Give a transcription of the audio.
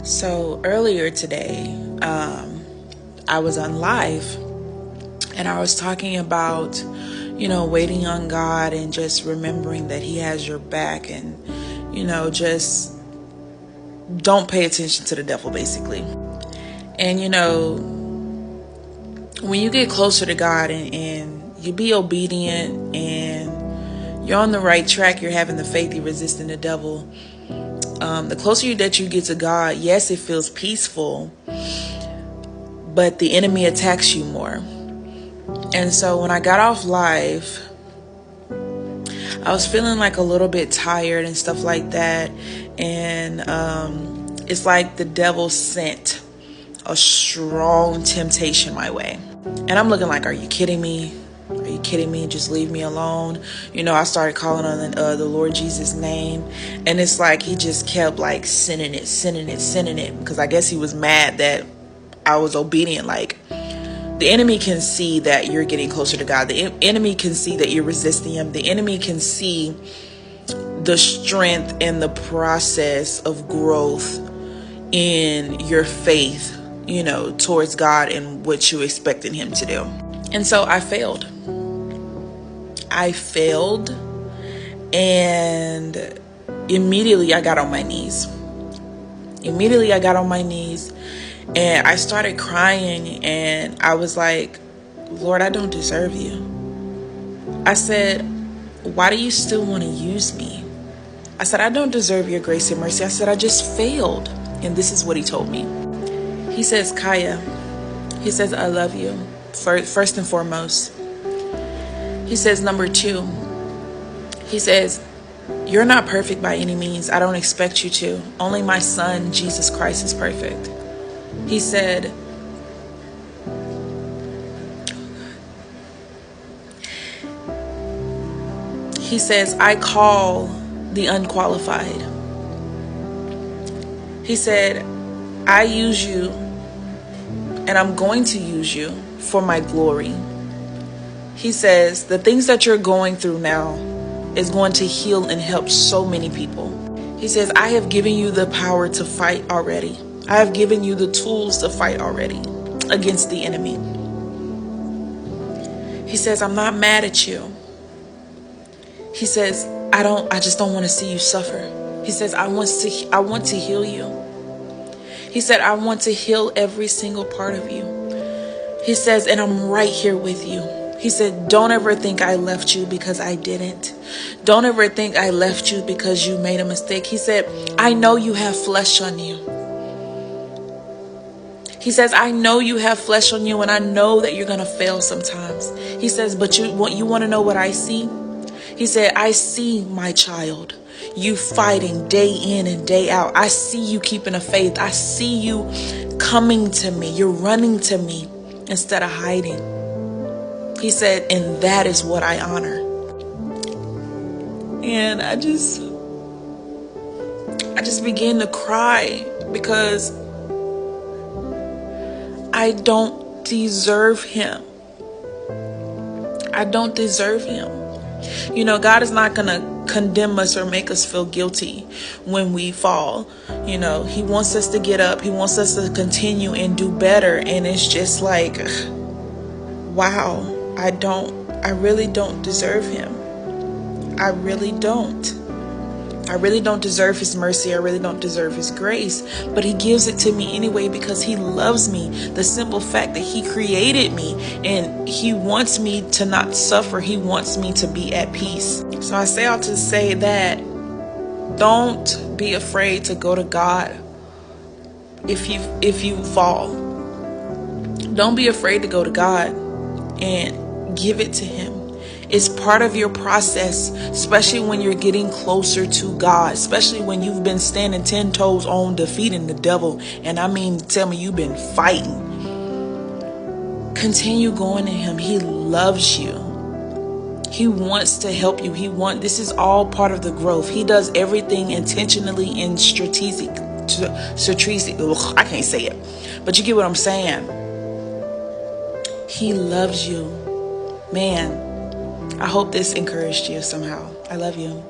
So earlier today, I was on live and I was talking about, waiting on God and just remembering that He has your back and, just don't pay attention to the devil, basically. And, when you get closer to God and you be obedient and you're on the right track, you're having the faith, you're resisting the devil. The closer that you get to God, yes, it feels peaceful, but the enemy attacks you more. And so when I got off live, I was feeling like a little bit tired and stuff like that. And it's like the devil sent a strong temptation my way. And I'm looking like, are you kidding me? Are you kidding me? Just leave me alone. I started calling on the Lord Jesus' name. And it's like he just kept like sending it. Because I guess he was mad that I was obedient. Like, the enemy can see that you're getting closer to God. The enemy can see that you're resisting Him. The enemy can see the strength and the process of growth in your faith, towards God and what you expected Him to do. And so I failed. And immediately I got on my knees. And I started crying and I was like, Lord, I don't deserve you. I said, why do you still want to use me? I said, I don't deserve your grace and mercy. I said, I just failed. And this is what He told me. He says, Kaya, He says, I love you. First and foremost. He says, number 2, He says, you're not perfect by any means. I don't expect you to. Only my Son, Jesus Christ, is perfect. He said, He says, I call the unqualified. He said, I use you and I'm going to use you for my glory. He says, the things that you're going through now is going to heal and help so many people. He says, I have given you the power to fight already. I have given you the tools to fight already against the enemy. He says, I'm not mad at you. He says, I just don't want to see you suffer. He says, I want to heal you. He said, I want to heal every single part of you. He says, and I'm right here with you. He said, don't ever think I left you because I didn't. Don't ever think I left you because you made a mistake. He said, I know you have flesh on you. He says, I know you have flesh on you and I know that you're going to fail sometimes. He says, but you want to know what I see? He said, I see, my child, you fighting day in and day out. I see you keeping a faith. I see you coming to me. You're running to me instead of hiding. He said, and that is what I honor. And I just began to cry because I don't deserve Him. I don't deserve Him. God is not going to condemn us or make us feel guilty when we fall. He wants us to get up. He wants us to continue and do better. And it's just like, wow, I really don't deserve Him. I really don't. I really don't deserve His mercy. I really don't deserve His grace. But He gives it to me anyway because He loves me. The simple fact that He created me and He wants me to not suffer. He wants me to be at peace. So I say all to say that don't be afraid to go to God if you fall. Don't be afraid to go to God and give it to Him. It's part of your process, especially when you're getting closer to God, especially when you've been standing 10 toes on defeating the devil. And I mean, tell me you've been fighting. Continue going to Him. He loves you. He wants to help you. This is all part of the growth. He does everything intentionally and strategic. I can't say it, but you get what I'm saying. He loves you. Man, I hope this encouraged you somehow. I love you.